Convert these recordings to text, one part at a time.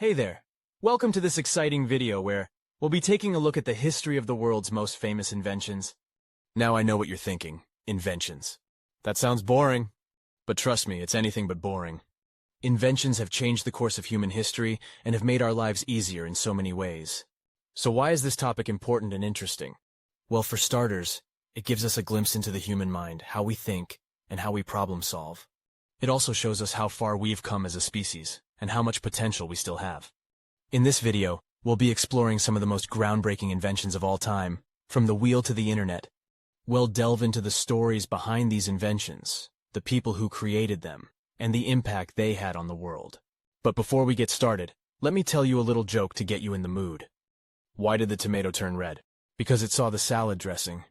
Hey there. Welcome to this exciting video where we'll be taking a look at the history of the world's most famous inventions. Now I know what you're thinking. Inventions. That sounds boring. But trust me, it's anything but boring. Inventions have changed the course of human history and have made our lives easier in so many ways. So why is this topic important and interesting? Well, for starters, it gives us a glimpse into the human mind, how we think, and how we problem solve. It also shows us how far we've come as a species, and how much potential we still have. In this video, we'll be exploring some of the most groundbreaking inventions of all time, from the wheel to the internet. We'll delve into the stories behind these inventions, the people who created them, and the impact they had on the world. But before we get started, let me tell you a little joke to get you in the mood. Why did the tomato turn red? Because it saw the salad dressing.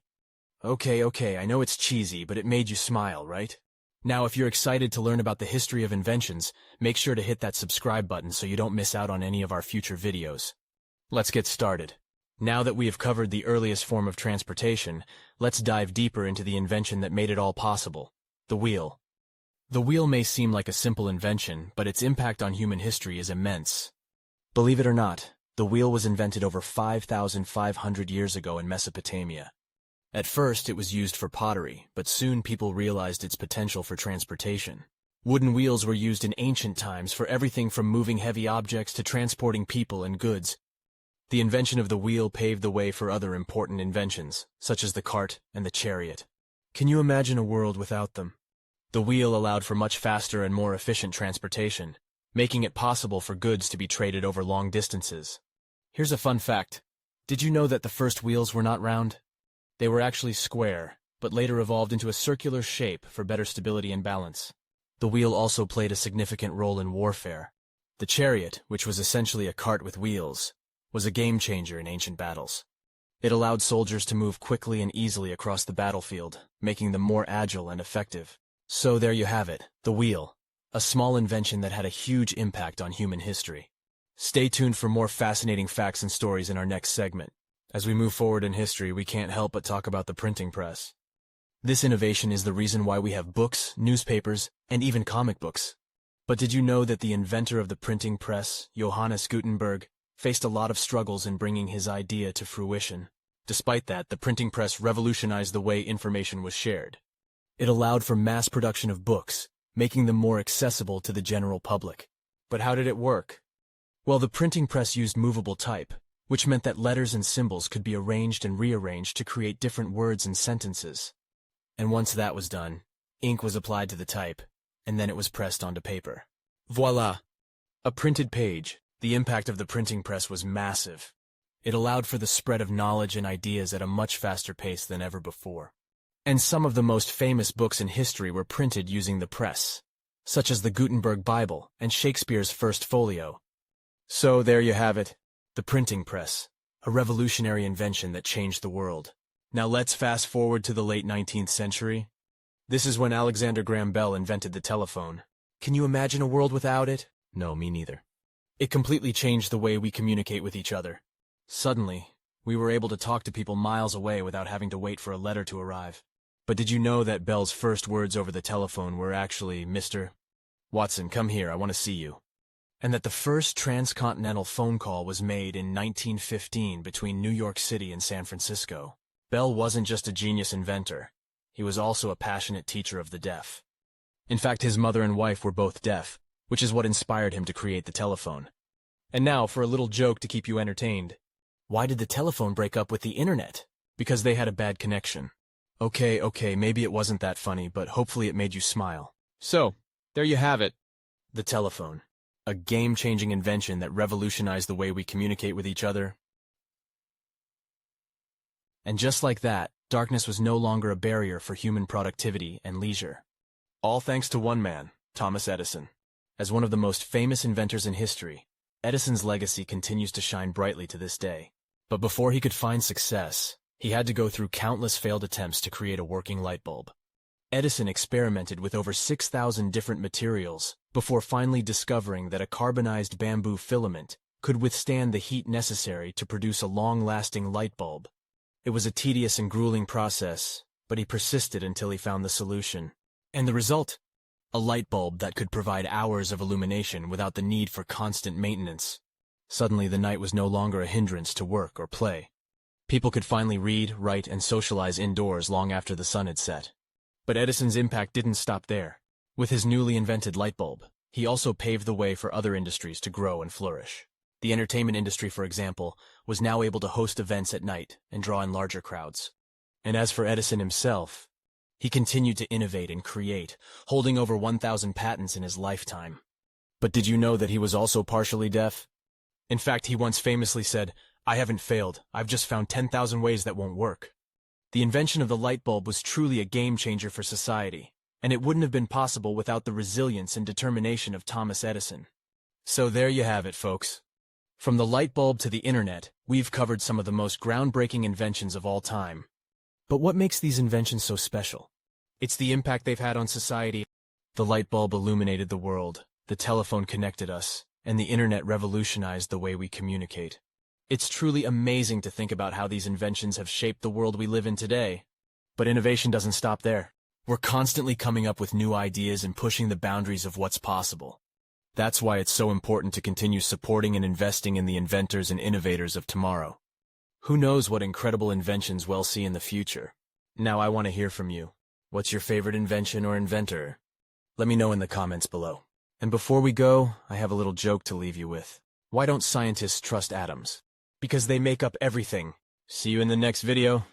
Okay, I know it's cheesy, but it made you smile, right? Now, if you're excited to learn about the history of inventions, make sure to hit that subscribe button so you don't miss out on any of our future videos. Let's get started. Now that we have covered the earliest form of transportation, let's dive deeper into the invention that made it all possible, the wheel. The wheel may seem like a simple invention, but its impact on human history is immense. Believe it or not, the wheel was invented over 5,500 years ago in Mesopotamia. At first, it was used for pottery, but soon people realized its potential for transportation. Wooden wheels were used in ancient times for everything from moving heavy objects to transporting people and goods. The invention of the wheel paved the way for other important inventions, such as the cart and the chariot. Can you imagine a world without them? The wheel allowed for much faster and more efficient transportation, making it possible for goods to be traded over long distances. Here's a fun fact. Did you know that the first wheels were not round? They were actually square, but later evolved into a circular shape for better stability and balance. The wheel also played a significant role in warfare. The chariot, which was essentially a cart with wheels, was a game-changer in ancient battles. It allowed soldiers to move quickly and easily across the battlefield, making them more agile and effective. So there you have it, the wheel, a small invention that had a huge impact on human history. Stay tuned for more fascinating facts and stories in our next segment. As we move forward in history, we can't help but talk about the printing press. This innovation is the reason why we have books, newspapers, and even comic books. But did you know that the inventor of the printing press, Johannes Gutenberg, faced a lot of struggles in bringing his idea to fruition? Despite that, the printing press revolutionized the way information was shared. It allowed for mass production of books, making them more accessible to the general public. But how did it work? Well, the printing press used movable type, which meant that letters and symbols could be arranged and rearranged to create different words and sentences. And once that was done, ink was applied to the type, and then it was pressed onto paper. Voila! A printed page. The impact of the printing press was massive. It allowed for the spread of knowledge and ideas at a much faster pace than ever before. And some of the most famous books in history were printed using the press, such as the Gutenberg Bible and Shakespeare's First Folio. So there you have it. The printing press, a revolutionary invention that changed the world. Now let's fast forward to the late 19th century. This is when Alexander Graham Bell invented the telephone. Can you imagine a world without it? No, me neither. It completely changed the way we communicate with each other. Suddenly, we were able to talk to people miles away without having to wait for a letter to arrive. But did you know that Bell's first words over the telephone were actually, "Mr. Watson, come here, I want to see you." And that the first transcontinental phone call was made in 1915 between New York City and San Francisco. Bell wasn't just a genius inventor. He was also a passionate teacher of the deaf. In fact, his mother and wife were both deaf, which is what inspired him to create the telephone. And now, for a little joke to keep you entertained. Why did the telephone break up with the internet? Because they had a bad connection. Okay, maybe it wasn't that funny, but hopefully it made you smile. So, there you have it. The telephone. A game-changing invention that revolutionized the way we communicate with each other. And just like that, darkness was no longer a barrier for human productivity and leisure. All thanks to one man, Thomas Edison. As one of the most famous inventors in history, Edison's legacy continues to shine brightly to this day. But before he could find success, he had to go through countless failed attempts to create a working light bulb. Edison experimented with over 6,000 different materials before finally discovering that a carbonized bamboo filament could withstand the heat necessary to produce a long-lasting light bulb. It was a tedious and grueling process, but he persisted until he found the solution. And the result? A light bulb that could provide hours of illumination without the need for constant maintenance. Suddenly, the night was no longer a hindrance to work or play. People could finally read, write, and socialize indoors long after the sun had set. But Edison's impact didn't stop there. With his newly invented light bulb, he also paved the way for other industries to grow and flourish. The entertainment industry, for example, was now able to host events at night and draw in larger crowds. And as for Edison himself, he continued to innovate and create, holding over 1,000 patents in his lifetime. But did you know that he was also partially deaf? In fact, he once famously said, "I haven't failed, I've just found 10,000 ways that won't work." The invention of the light bulb was truly a game changer for society, and it wouldn't have been possible without the resilience and determination of Thomas Edison. So there you have it, folks. From the light bulb to the internet, we've covered some of the most groundbreaking inventions of all time. But what makes these inventions so special? It's the impact they've had on society. The light bulb illuminated the world, the telephone connected us, and the internet revolutionized the way we communicate. It's truly amazing to think about how these inventions have shaped the world we live in today. But innovation doesn't stop there. We're constantly coming up with new ideas and pushing the boundaries of what's possible. That's why it's so important to continue supporting and investing in the inventors and innovators of tomorrow. Who knows what incredible inventions we'll see in the future? Now I want to hear from you. What's your favorite invention or inventor? Let me know in the comments below. And before we go, I have a little joke to leave you with. Why don't scientists trust atoms? Because they make up everything. See you in the next video.